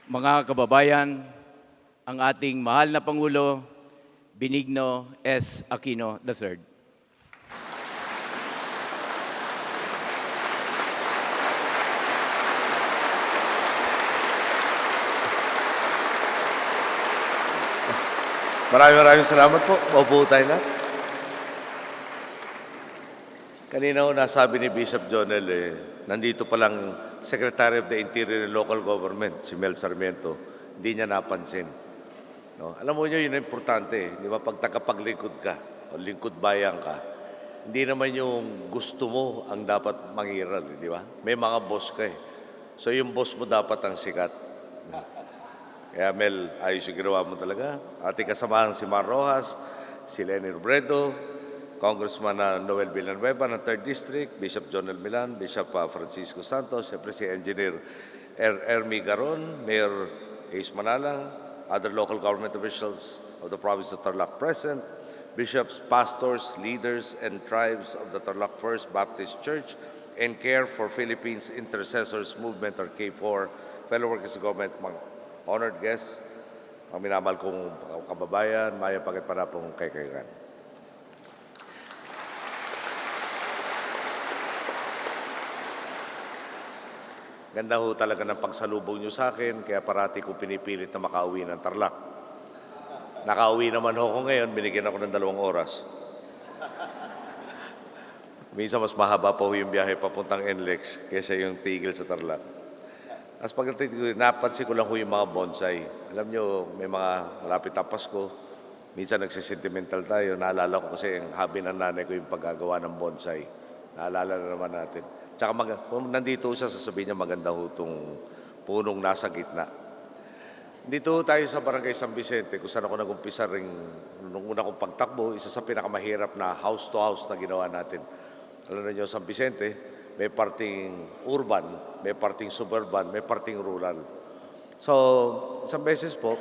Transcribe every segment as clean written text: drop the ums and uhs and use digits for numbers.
Mga kababayan, ang ating mahal na Pangulo, Benigno S. Aquino III. Maraming salamat po. Maupo tayo lahat. Kanina ho nasabi ni Bishop Jonel, nandito pa lang Secretary of the Interior and Local Government, si Mel Sarmiento. Hindi niya napansin. No? Alam mo nyo, yun ang importante. Di ba? Pag tagapaglingkod ka o lingkod bayan ka, hindi naman yung gusto mo ang dapat mangiral. Di ba? May mga boss ka eh. So yung boss mo dapat ang sikat. Kaya Mel, ayos yung ginawa mo talaga. Ating kasamahan si Mar Rojas, si Lenny Robredo, Congressman Noel Villanueva ng 3rd District, Bishop Jonel Milan, Bishop Francisco Santos, siyempre si Engineer Ermi Garon, Mayor Ace Manalang, other local government officials of the province of Tarlac present, bishops, pastors, leaders, and tribes of the Tarlac First Baptist Church, and Care for Philippines Intercessors Movement or K4, fellow workers of government, mga honored guests, ang minamahal kong kababayan, Maya Pagitpanapong Kaykayan. Ganda ho talaga ng pagsalubong nyo sa akin, kaya parati ko pinipilit na makauwi ng Tarlac. Nakauwi naman ho ko ngayon, binigyan ako ng 2 oras. Minsan mas mahaba pa ho yung biyahe papuntang NLEX kaysa yung tigil sa Tarlac. As pagdating ko, napansin ko lang ho yung mga bonsai. Alam nyo, may mga malapit na Pasko, minsan nagsisentimental tayo. Naalala ko kasi ang hobby ng nanay ko yung paggagawa ng bonsai. Naalala na naman natin. Tsaka kung nandito siya, sasabihin niya maganda ho itong punong nasa gitna. Dito tayo sa Barangay San Vicente, kung saan ako nag-umpisa rin nung una kong pagtakbo, isa sa pinakamahirap na house-to-house na ginawa natin. Alam niyo, San Vicente, may parting urban, may parting suburban, may parting rural. So, isang beses po,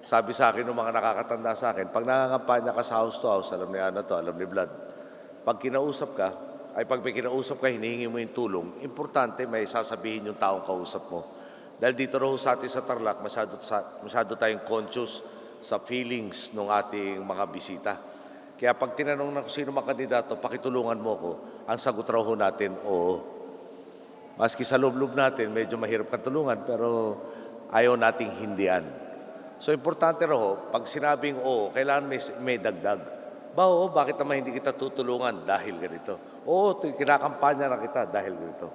sabi sa akin ng mga nakakatanda sa akin, pag nangangampanya ka sa house-to-house, alam ni Ana to, alam ni Vlad, pag may kinausap ka, hinihingi mo yung tulong, importante may sasabihin yung taong kausap mo. Dahil dito raw sa atin sa Tarlac, masyado tayong conscious sa feelings ng ating mga bisita. Kaya pag tinanong ng sino mga kandidato, pakitulungan mo ko, ang sagot raw ho natin, oo. Maski sa loob-loob natin, medyo mahirap katulungan, pero ayaw nating hindian. So, importante raw ho, pag sinabing oo, kailangan may dagdag. Oo, bakit naman hindi kita tutulungan dahil ganito? Oo, kinakampanya na kita dahil ganito.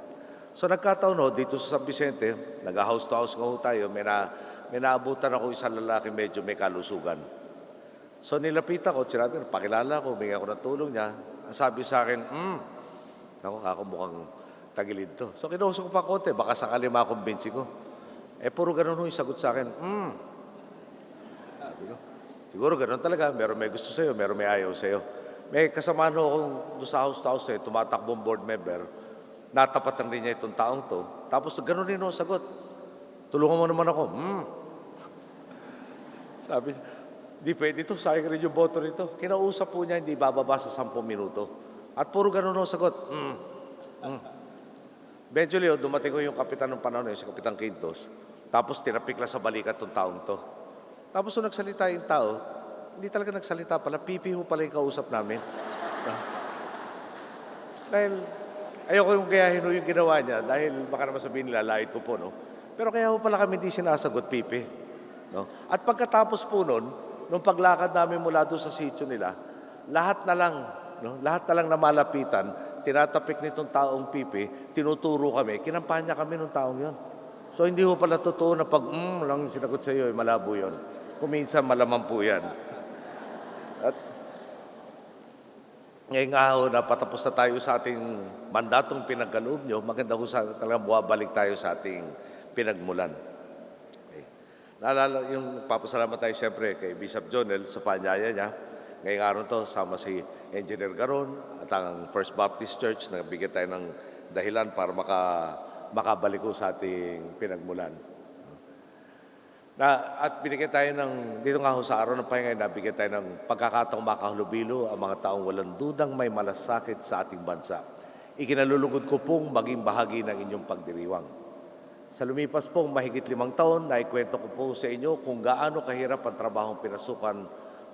So, nagkataon ho, dito sa San Vicente, nag-house to house nga ho tayo, may naabutan ako isang lalaki medyo may kalusugan. So nilapitan ko, sinabi ko, pakilala ko, bigyan ko ng tulong niya. Ang sabi sa akin, ako mukhang tagilid to. So kinuusok ko pa konti, baka sakali makumbinsi ko. Puro ganun yung sagot sa akin, Sabi ko, siguro ganun talaga, meron may gusto sa'yo, meron may ayaw sa'yo. May kasamahan akong doon sa house-to-house, tumatakbong board member, natapatan rin niya itong taong to. Tapos ganun rin yung sagot. Tulungan mo naman ako, Sabi, di pwede ito, sayang rin yung boto nito. Kinausap po niya, hindi bababa sa 10 minuto. At puro ganun ang sagot. Eventually, dumating ko yung kapitan ng panahon, si Kapitan Quintos. Tapos tinapik lang sa balikat ng taong to. Tapos nung nagsalita yung tao, hindi talaga nagsalita pala, pipiho pala yung kausap namin. Dahil, ayoko yung gayahin yung ginawa niya, dahil baka naman sabihin nila, lait ko po, no? Pero kaya ho pala kami hindi sinasagot, pipi. No? At pagkatapos po nun, nung paglakad namin mula doon sa sitio nila, lahat na lang na malapitan, tinatapik nitong taong pipi, tinuturo kami, kinampanya kami ng taong yon. So hindi ho pala totoo na pag lang sinagot sa iyo, malabo yon. Kuminsan malaman po yan. At ngayon nga ho, napatapos na tayo sa ating mandatong pinagkaloob nyo, maganda ho talagang buwabalik tayo sa ating pinagmulan. Naalala yung papasalamat tayo siyempre kay Bishop Jonel sa panyaya niya. Ngayong araw to, sama si Engineer Garon at ang First Baptist Church, nagbigay tayo ng dahilan para makabalik ko sa ating pinagmulan. At binigyan tayo dito nga ho sa araw ng pahinga, nabigyan tayo ng pagkakataong makahalubilo ang mga taong walang dudang may malasakit sa ating bansa. Ikinalulugod ko pong maging bahagi ng inyong pagdiriwang. Sa lumipas pong mahigit 5 taon, naikwento ko po sa inyo kung gaano kahirap ang trabahong pinasukan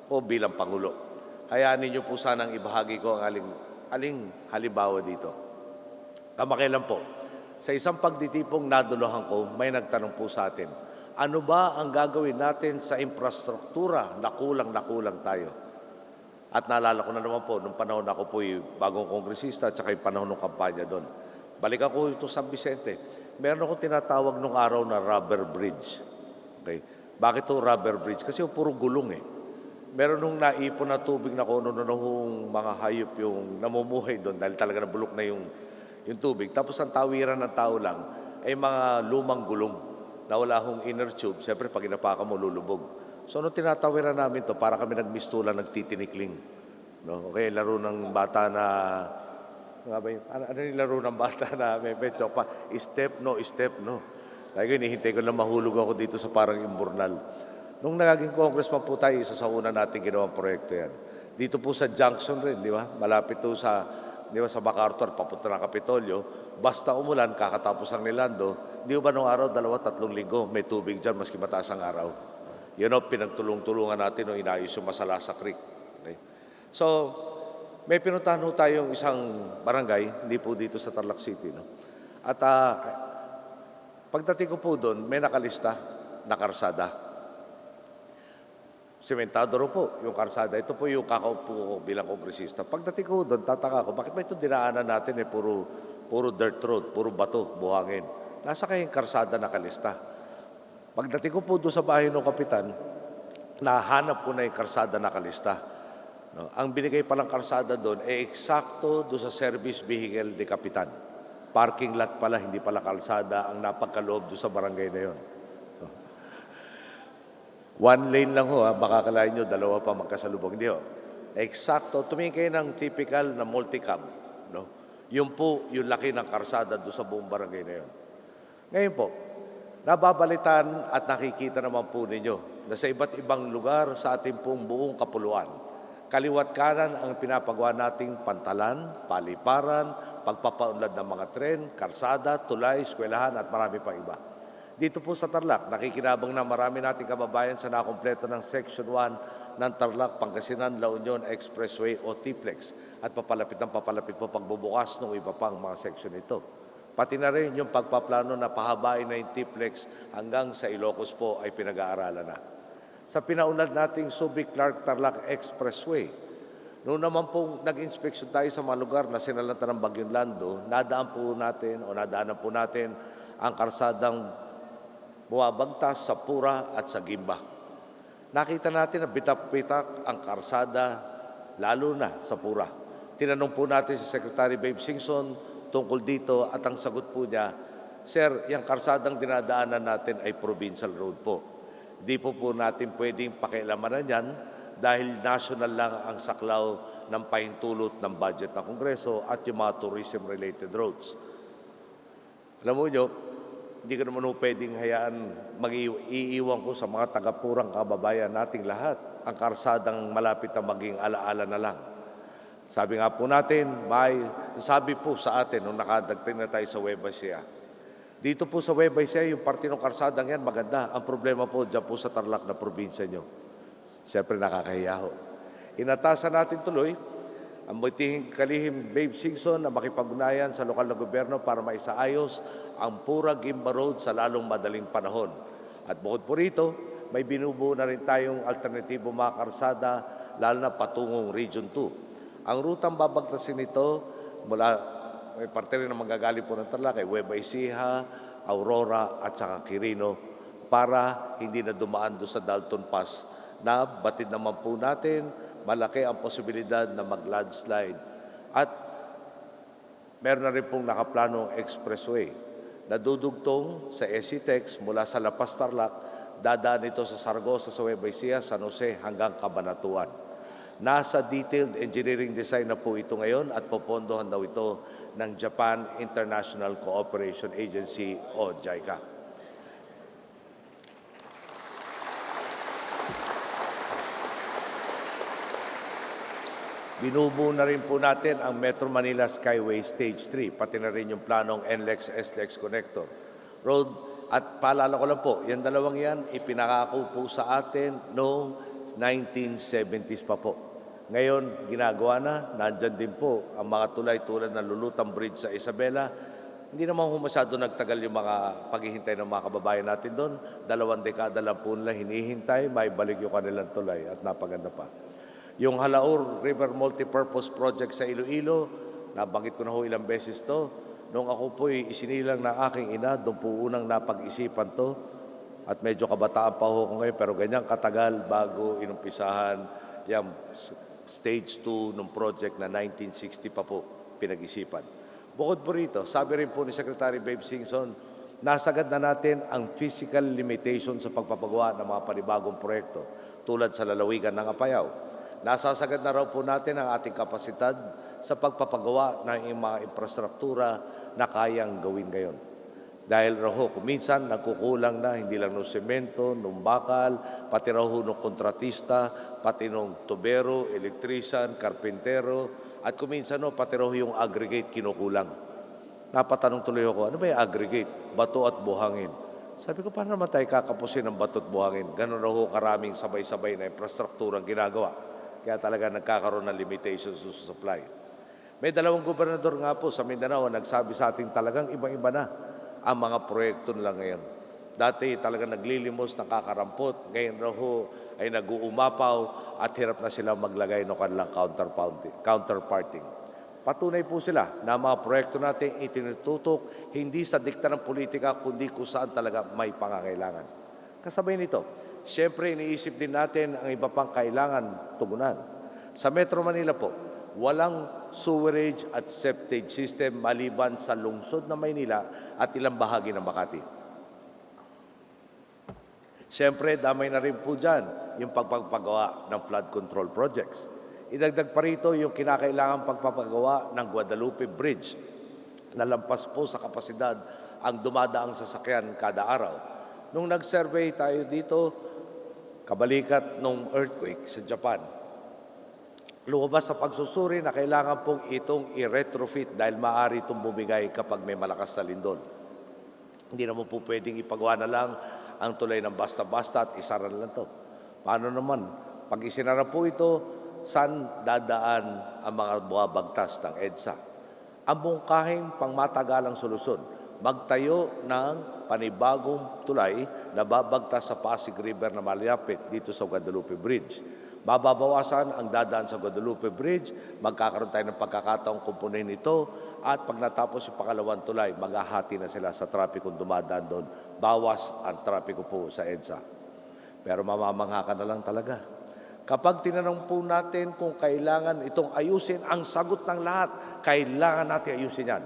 ko bilang Pangulo. Hayaan ninyo po sanang ibahagi ko ang aling halimbawa dito. Kamakailan po, sa isang pagditipong naduluhan ko, may nagtanong po sa atin, ano ba ang gagawin natin sa infrastruktura na kulang tayo? At naalala ko na naman po, nung panahon ako po bagong kongresista at saka yung panahon ng kampanya doon. Balik ako ito San Vicente. Meron akong tinatawag nung araw na rubber bridge. Okay? Bakit to rubber bridge? Kasi puro gulong eh. Meron nung naipon na tubig na kung nung mga hayop yung namumuhay doon dahil talaga nabulok na yung tubig. Tapos ang tawiran ng tao lang ay mga lumang gulong na wala hong inner tube. Siyempre, pag inapakan mo, lulubog. So, nung tinatawiran namin to para kami nagmistulan, nagtitinikling. No? Okay, laro ng bata na ano yung laro ng bata na may pa? Step, no. Lagi hinihintay ko na mahulog ako dito sa parang imburnal. Nung naging congressman po tayo, isa sa una natin ginawang proyekto yan. Dito po sa junction rin, di ba? Malapit po sa, di ba, sa MacArthur, papunta ng Kapitolyo. Basta umulan, kakatapos ang nilando. Di ba nung araw, 2-3 linggo, may tubig dyan, maski mataas ang araw. Yun o, pinagtulong-tulungan natin o inayos yung Masalasa Creek. Okay? So, may pinuntahan ho tayong isang barangay, hindi po dito sa Tarlac City. No? At pagdating ko po doon, may nakalista na karsada. Sementado ro po yung karsada. Ito po yung kakaupo ko bilang kongresista. Pagdating ko doon, tataka ko, bakit ba ito dinaanan natin puro dirt road, puro bato, buhangin. Nasa kayong karsada nakalista. Pagdating ko po doon sa bahay ng kapitan, nahanap ko na yung karsada nakalista. No, ang binigay palang karsada doon ay eksakto doon sa service vehicle ni Kapitan. Parking lot pala, hindi pala kalsada ang napagkaloob doon sa barangay na yon. No. 1 lane lang ho, baka kalahin nyo, 2 pa magkasalubong. Hindi ho. Eksakto, tumingin kayo ng typical na multicab. No? Yun po, yung laki ng karsada doon sa buong barangay na yon. Ngayon po, nababalitan at nakikita naman po ninyo na sa iba't ibang lugar sa ating pong buong kapuluan, kaliwat kanan ang pinapagawa nating pantalan, paliparan, pagpapaunlad ng mga tren, karsada, tulay, eskwelahan at marami pa iba. Dito po sa Tarlac, nakikinabang na marami nating kababayan sa nakompleto ng Section 1 ng Tarlac, Pangasinan, La Union Expressway o TPLEX at papalapit po pagbubukas ng iba pang mga section ito. Pati na rin yung pagpaplano na pahabain na yung TPLEX hanggang sa Ilocos po ay pinag-aaralan na. Sa pinaunlad nating Subic-Clark-Tarlac Expressway. Noon naman pong nag-inspeksyon tayo sa mga lugar na sinalatan ng Bagyong Lando, nadaanan po natin ang karsadang buwabagtas sa Pura at sa Gimba. Nakita natin na bitak-bitak ang karsada, lalo na sa Pura. Tinanong po natin si Secretary Babe Singson tungkol dito at ang sagot po niya, Sir, yung karsadang dinadaanan natin ay provincial road po. Di po natin pwedeng pakialamanan yan dahil national lang ang saklaw ng pahintulot ng budget ng Kongreso at yung mga tourism-related roads. Alam mo nyo, hindi ko naman pwedeng hayaan iiwan ko sa mga taga-Purang kababayan nating lahat ang karsadang malapit na maging alaala na lang. Sabi nga po natin, sabi po sa atin nung nakadagting na tayo sa Nueva Ecija, dito po sa Nueva Ecija, yung parte ng karsadang yan, maganda. Ang problema po, dyan po sa Tarlac na probinsya nyo. Siyempre, nakakahiya ho. Inatasan natin tuloy ang butihing kalihim Babe Singson na makipag-ugnayan sa lokal na gobyerno para maisaayos ang Pura Gimba Road sa lalong madaling panahon. At bukod po rito, may binubuo na rin tayong alternatibo mga karsada, lalo na patungong Region 2. Ang rutang babagtasin nito mula may parte rin na magagaling po ng Tarlac, Nueva Ecija, Aurora at saka Quirino para hindi na dumaan doon sa Dalton Pass na batid naman po natin, malaki ang posibilidad na mag-landslide. At meron na rin pong nakaplanong expressway na dudugtong sa SCTEX mula sa La Paz, Tarlac, dadaan ito sa Saragossa, sa Nueva Ecija, San Jose hanggang Cabanatuan. Nasa detailed engineering design na po ito ngayon at popondohan daw ito ng Japan International Cooperation Agency o JICA. Binubuo na rin po natin ang Metro Manila Skyway Stage 3, pati na rin yung planong NLEX-SLEX Connector. Road At paalala ko lang po, yung dalawang yan, ipinangako po sa atin noong 1970s pa po. Ngayon, ginagawa na, nandyan din po ang mga tulay tulad ng Lulutang Bridge sa Isabela. Hindi naman masyado nagtagal yung mga paghihintay ng mga kababayan natin doon. 2 dekada lang po nila hinihintay, may balik yung kanilang tulay at napaganda pa. Yung Halaur River Multipurpose Project sa Iloilo, nabanggit ko na ho ilang beses to. Nung ako po isinilang ng aking ina, doon po unang napag-isipan to. At medyo kabataan pa ho ko ngayon, pero ganyan katagal bago inumpisahan yung stage 2 ng project na 1960 pa po pinag-isipan. Bukod po rito, sabi rin po ni Secretary Babe Singson, nasagad na natin ang physical limitation sa pagpapagawa ng mga panibagong proyekto tulad sa lalawigan ng Apayao. Nasasagad na raw po natin ang ating kapasidad sa pagpapagawa ng mga infrastruktura na kayang gawin ngayon. Dahil raw ho, kuminsan nagkukulang na hindi lang ng semento, ng bakal, pati raw ho ng kontratista, pati ng tubero, elektrisan, karpintero, at kuminsan no, pati raw yung aggregate kinukulang. Napatanong tuloy ako, ano ba yung aggregate? Bato at buhangin. Sabi ko, paano naman tayo kakapusin ng bato at buhangin? Ganun raw ho karaming sabay-sabay na infrastrukturang ginagawa. Kaya talaga nagkakaroon ng limitations sa supply. May 2 gobernador nga po sa Mindanao nagsabi sa ating talagang ibang-iba na ang mga proyekto nila ngayon. Dati talagang naglilimos, nakakarampot. Ngayon raw ho ay nag-uumapaw at hirap na sila maglagay ng kanilang counterparting. Patunay po sila na mga proyekto natin itinututok hindi sa dikta ng politika kundi kung saan talaga may pangangailangan. Kasabay nito, siyempre iniisip din natin ang iba pang kailangan tugunan. Sa Metro Manila po, walang sewerage at septage system maliban sa lungsod ng Maynila at ilang bahagi ng Makati. Siyempre, damay na rin po dyan yung pagpapagawa ng flood control projects. Idagdag pa rito yung kinakailangan pagpapagawa ng Guadalupe Bridge na lampas po sa kapasidad ang dumadaang sasakyan kada araw. Nung nag-survey tayo dito, kabalikat nung earthquake sa Japan, lumabas sa pagsusuri na kailangan pong itong i-retrofit dahil maaari itong bumigay kapag may malakas na lindol. Hindi naman po pwedeng ipagawa na lang ang tulay ng basta-basta at isara na lang ito. Paano naman? Pag isinara po ito, saan dadaan ang mga buwabagtas ng EDSA? Ang mungkahing pangmatagalang solusyon, magtayo ng panibagong tulay na babagtas sa Pasig River na malapit dito sa Guadalupe Bridge. Mababawasan ang dadaan sa Guadalupe Bridge, magkakaroon tayo ng pagkakataong kumpunin ito, at pag natapos yung pangalawang tulay, maghahati na sila sa trapikong dumadaan doon. Bawas ang trapiko po sa EDSA. Pero mamamangha ka na lang talaga. Kapag tinanong po natin kung kailangan itong ayusin, ang sagot ng lahat, kailangan natin ayusin yan.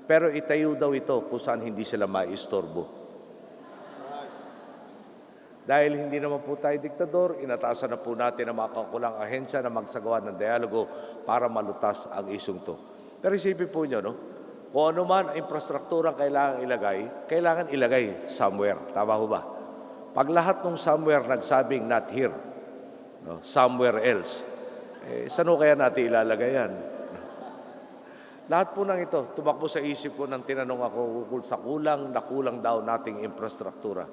Pero itayo daw ito kung saan hindi sila maistorbo. Dahil hindi naman po tayo diktador, inatasan na po natin ang mga kakulang ahensya na magsagawa ng dialogo para malutas ang isyong to. Pero isipin po nyo, no? Kung ano man ang infrastruktura kailangan ilagay somewhere. Tama ho ba? Pag lahat ng somewhere nagsabing not here, no? Somewhere else, saan ho kaya natin ilalagay yan? Lahat po ng ito, tumakbo sa isip ko nang tinanong ako ukol sa kulang daw nating infrastruktura.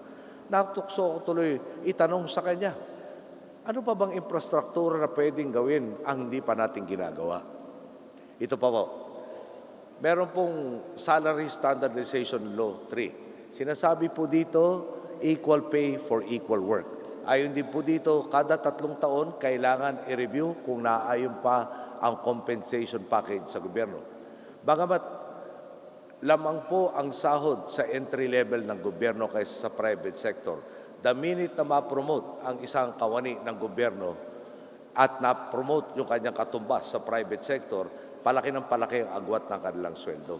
Natukso ko tuloy, itanong sa kanya, ano pa bang infrastruktura na pwedeng gawin ang hindi pa natin ginagawa? Ito pa po, meron pong Salary Standardization Law 3. Sinasabi po dito, equal pay for equal work. Ayon din po dito, kada 3 taon, kailangan i-review kung naaayon pa ang compensation package sa gobyerno. Bagamat lamang po ang sahod sa entry level ng gobyerno kaysa sa private sector, the minute na ma-promote ang isang kawani ng gobyerno at na-promote yung kanyang katumbas sa private sector, palaki ng palaki ang agwat ng kanilang sweldo.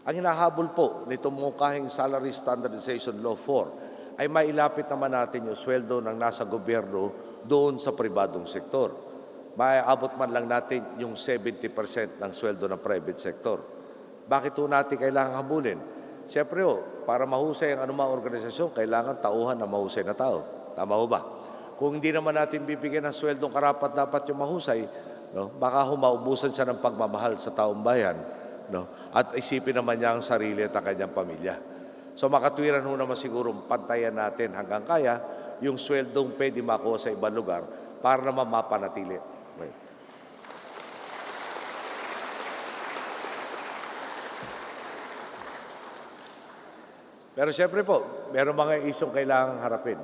Ang hinahabol po nitong mungkahing Salary Standardization Law 4 ay mailapit naman natin yung sweldo ng nasa gobyerno doon sa pribadong sektor. Maiabot man lang natin yung 70% ng sweldo ng private sector. Bakit po natin kailangan habulin? Siyempre para mahusay ang anumang organisasyon, kailangan tauhan ng mahusay na tao. Tama ho ba? Kung hindi naman natin bibigyan ng sweldong karapat-dapat yung mahusay, no, baka maubusan siya ng pagmamahal sa taong bayan, no, at isipin naman niya ang sarili at ang kanyang pamilya. So makatwiran ho naman siguro pantayan natin hanggang kaya yung sweldong pwede makuha sa ibang lugar para naman mapanatili. Okay. Pero siyempre po, meron mga isyong kailangang harapin.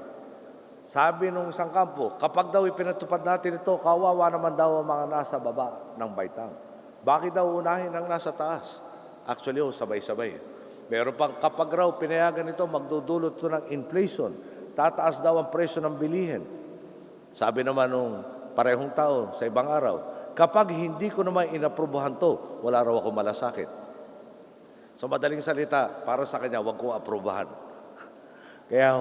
Sabi nung isang kampo, kapag daw ipinatupad natin ito, kawawa naman daw ang mga nasa baba ng baitang. Bakit daw unahin ang nasa taas? Actually, sabay-sabay. Meron pang kapag raw pinayagan ito, magdudulot ito ng inflation. Tataas daw ang presyo ng bilihin. Sabi naman nung parehong tao sa ibang araw, kapag hindi ko naman inaprubuhan to, wala raw ako malasakit. So madaling salita, para sa kanya, wag ko aprubahan. Kaya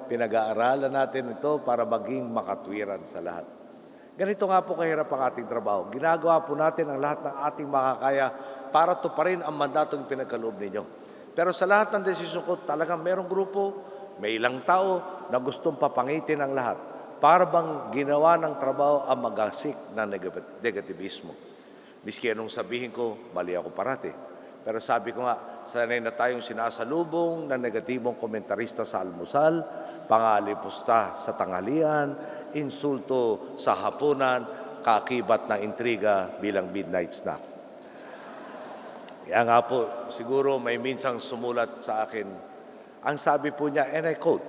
pinag-aaralan natin ito para maging makatwiran sa lahat. Ganito nga po kahirap ang ating trabaho. Ginagawa po natin ang lahat ng ating makakaya para tuparin ang mandatong pinagkaloob ninyo. Pero sa lahat ng desisyon ko, talagang merong grupo, may ilang tao na gustong papangitin ang lahat para bang ginawa ng trabaho ang magasik na negativismo. Miski anong sabihin ko, mali ako parati. Pero sabi ko nga, sanay na tayong sinasalubong ng negatibong komentarista sa almusal, pangalipusta sa tanghalian, insulto sa hapunan, kakibat na intriga bilang midnight snack. Kaya nga po, siguro may minsang sumulat sa akin. Ang sabi po niya, and I quote,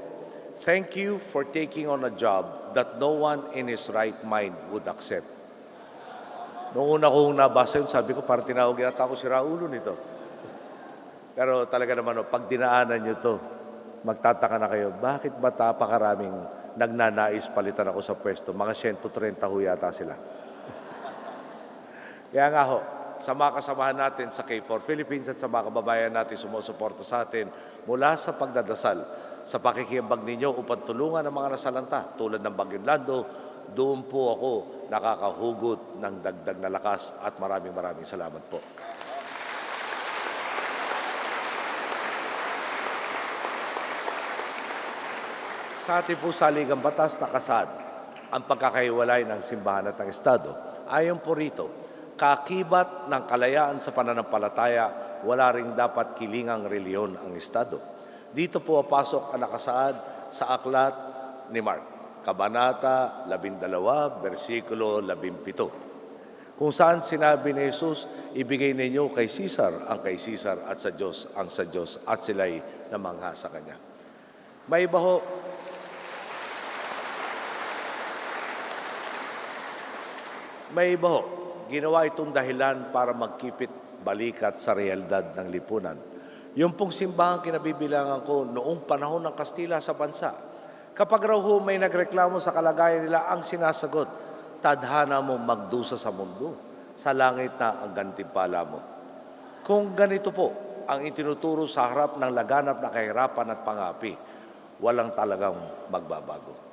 "Thank you for taking on a job that no one in his right mind would accept." Noong una kong nabasa yun, sabi ko, parang tinawag yata ako si Raulo nito. Pero talaga naman, pag dinaanan nyo to, magtataka na kayo, bakit ba napakaraming nagnanais palitan ako sa pwesto? Mga 130 ho yata sila. Kaya nga ho, sa mga kasamahan natin sa K4 Philippines at sa mga kababayan natin sumusuporta sa atin mula sa pagdadasal, sa pakikiambag ninyo upang tulungan ang mga nasalanta tulad ng Bagyong Lando, doon po ako nakakahugot ng dagdag na lakas at maraming salamat po. Sa ating po saligang batas nakasaad ang pagkakahiwalay ng simbahan at ng Estado. Ayon po rito, kaakibat ng kalayaan sa pananampalataya, wala ring dapat kilingang reliyon ang Estado. Dito po papasok ang nakasaad sa aklat ni Mark, Kabanata 12, versikulo 17. Kung saan sinabi ni Jesus, ibigay ninyo kay Caesar ang kay Caesar at sa Diyos ang sa Diyos at sila'y namangha sa Kanya. May iba ho, ginawa itong dahilan para magkipit balikat sa realidad ng lipunan. Yung pong simbahang kinabibilangan ko noong panahon ng Kastila sa bansa, kapag raw ho may nagreklamo sa kalagayan nila, ang sinasagot, tadhana mo magdusa sa mundo, sa langit na ang gantimpala mo. Kung ganito po ang itinuturo sa harap ng laganap na kahirapan at pangapi, walang talagang magbabago.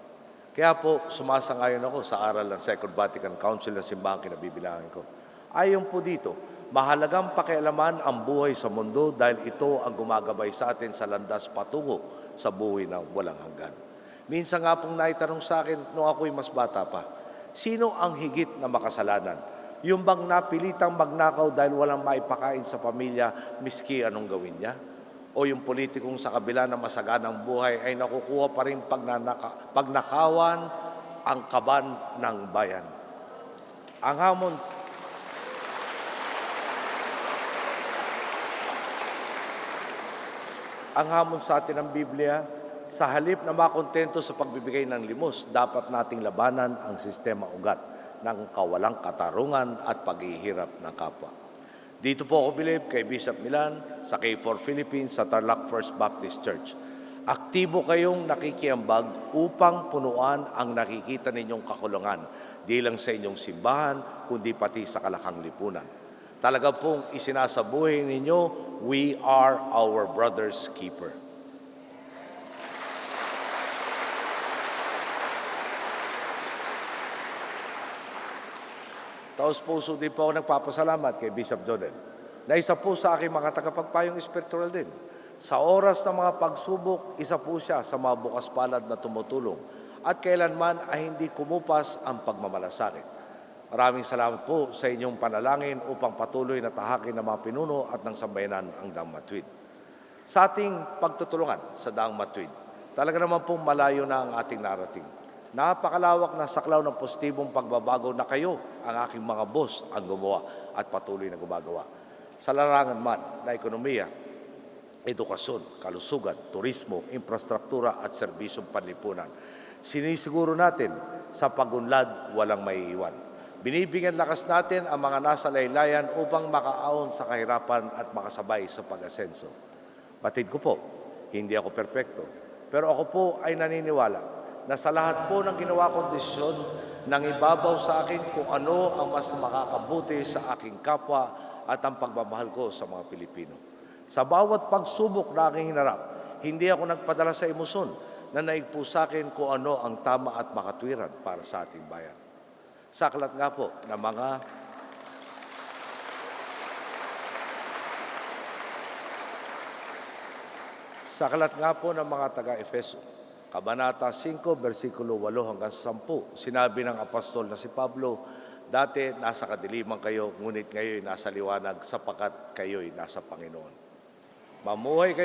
Kaya po, sumasangayon ako sa aral ng Second Vatican Council ng simbahang kinabibilangan ko. Ayon po dito, mahalagang pakialaman ang buhay sa mundo dahil ito ang gumagabay sa atin sa landas patungo sa buhay na walang hanggan. Minsan nga pong naitanong sa akin nung ako'y mas bata pa, sino ang higit na makasalanan? Yung bang napilitang magnakaw dahil walang maipakain sa pamilya, miski anong gawin niya? O yung politikong sa kabila ng masaganang buhay ay nakukuha pa rin pagnakawan ang kaban ng bayan. Ang hamon sa atin ng Biblia, sa halip na makontento sa pagbibigay ng limos, dapat nating labanan ang sistema ugat ng kawalang katarungan at paghihirap ng kapwa. Dito po ako bilib kay Bishop Milan sa K4 Philippines sa Tarlac First Baptist Church. Aktibo kayong nakikiambag upang punuan ang nakikita ninyong kakulangan, di lang sa inyong simbahan, kundi pati sa kalakang lipunan. Talaga pong isinasabuhay ninyo, we are our brother's keeper. Taos-puso din po ako nagpapasalamat kay Bishop Jonel na isa po sa aking mga tagapagpayong espiritual din. Sa oras ng mga pagsubok, isa po siya sa mga bukas palad na tumutulong at kailanman ay hindi kumupas ang pagmamalasakit. Maraming salamat po sa inyong panalangin upang patuloy na tahakin ng mga pinuno at ng sambayanan ang Damatwid. Sa ating pagtutulungan sa Daang Matuwid, talaga naman pong malayo na ang ating narating. Napakalawak na saklaw ng positibong pagbabago na kayo, ang aking mga boss, ang gumawa at patuloy na gumagawa. Sa larangan man na ekonomiya, edukasyon, kalusugan, turismo, infrastruktura at serbisyong panlipunan. Sinisiguro natin sa pagunlad walang maiiwan. Binibigyan lakas natin ang mga nasa laylayan upang makaaon sa kahirapan at makasabay sa pag-asenso. Batid ko po, hindi ako perpekto. Pero ako po ay naniniwala na sa lahat po ng ginawa kong desisyon, nang ibabaw sa akin kung ano ang mas makakabuti sa aking kapwa at ang pagmamahal ko sa mga Pilipino. Sa bawat pagsubok na aking hinarap, hindi ako nagpadala sa emosyon na naigpo sa akin kung ano ang tama at makatwiran para sa ating bayan. Saklat nga po na mga taga-Efeso, Kabanata 5, versikulo 8 hanggang 10, sinabi ng apostol na si Pablo, dati nasa kadiliman kayo, ngunit ngayon nasa liwanag sapagkat kayo'y nasa Panginoon. Mamuhay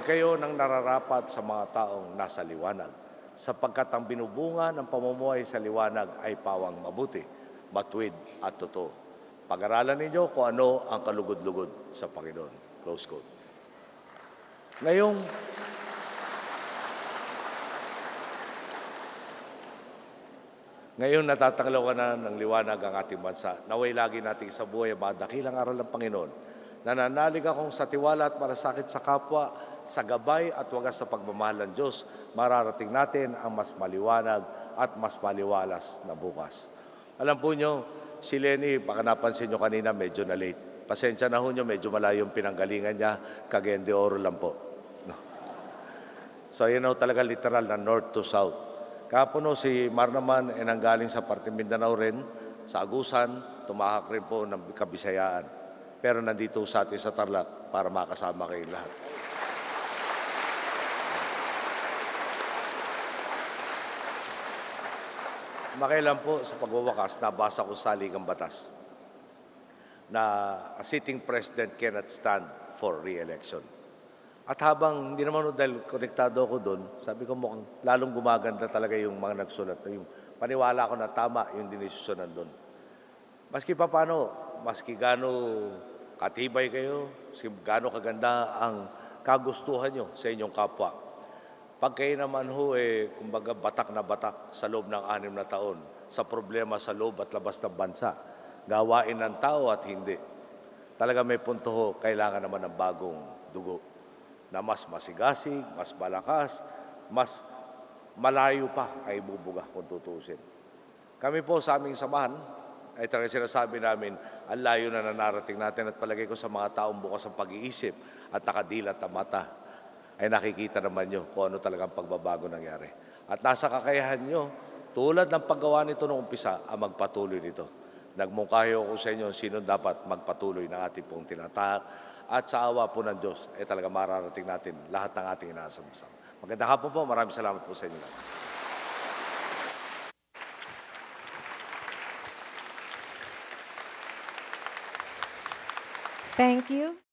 kayo ng nararapat sa mga taong nasa liwanag, sapagkat ang binubunga ng pamumuhay sa liwanag ay pawang mabuti, matuwid at totoo. Pag-aralan ninyo kung ano ang kalugod-lugod sa Panginoon. Close quote. Ngayon natatanglaw na ng liwanag ang ating bansa. Naway lagi nating sa buhay ang mga dakilang aral ng Panginoon. Nananalig akong sa tiwala at malasakit sa kapwa, sa gabay at wagas sa pagmamahal ng Diyos, mararating natin ang mas maliwanag at mas maliwalas na bukas. Alam po nyo, si Lenny, baka napansin nyo kanina, medyo na late. Pasensya na ho nyo, medyo malayo yung pinanggalingan niya, Cagayan de Oro lang po. No. So yun ho talaga literal na north to south. Kahapon ho, si Mar naman ay nanggaling sa parte Mindanao rin, sa Agusan, tumahak rin po ng Kabisayaan. Pero nandito sa atin sa Tarlac para makasama kayong lahat. Makailan po sa pagwawakas, nabasa ko sa saligang batas na a sitting president cannot stand for re-election. At habang hindi naman dahil konektado ako doon, sabi ko mukhang lalong gumaganda talaga yung mga nagsulat. Yung paniwala ko na tama yung dinesisyonan doon. Maski pa paano, maski gaano katibay kayo, maski gaano kaganda ang kagustuhan nyo sa inyong kapwa. Pag kayo naman ho, kumbaga batak na batak sa loob ng 6 na taon sa problema sa loob at labas ng bansa, gawain ng tao at hindi. Talaga may punto ho, kailangan naman ng bagong dugo na mas masigasig, mas malakas, mas malayo pa ay bubuga kung tutusin. Kami po sa aming samahan, ay talaga sinasabi namin, ang layo na nanarating natin at palagay ko sa mga taong bukas ang pag-iisip at nakadilat ang mata, ay nakikita naman nyo kung ano talagang pagbabago nangyari. At nasa kakayahan nyo, tulad ng paggawa nito noong umpisa, ang magpatuloy nito. Nagmungkahi ako sa inyo sino dapat magpatuloy ng ating pong tinatahak at sa awa po ng Diyos ay talaga mararating natin lahat ng ating inaasam-asam. Magandang hapon po. Maraming salamat po sa inyo. Thank you.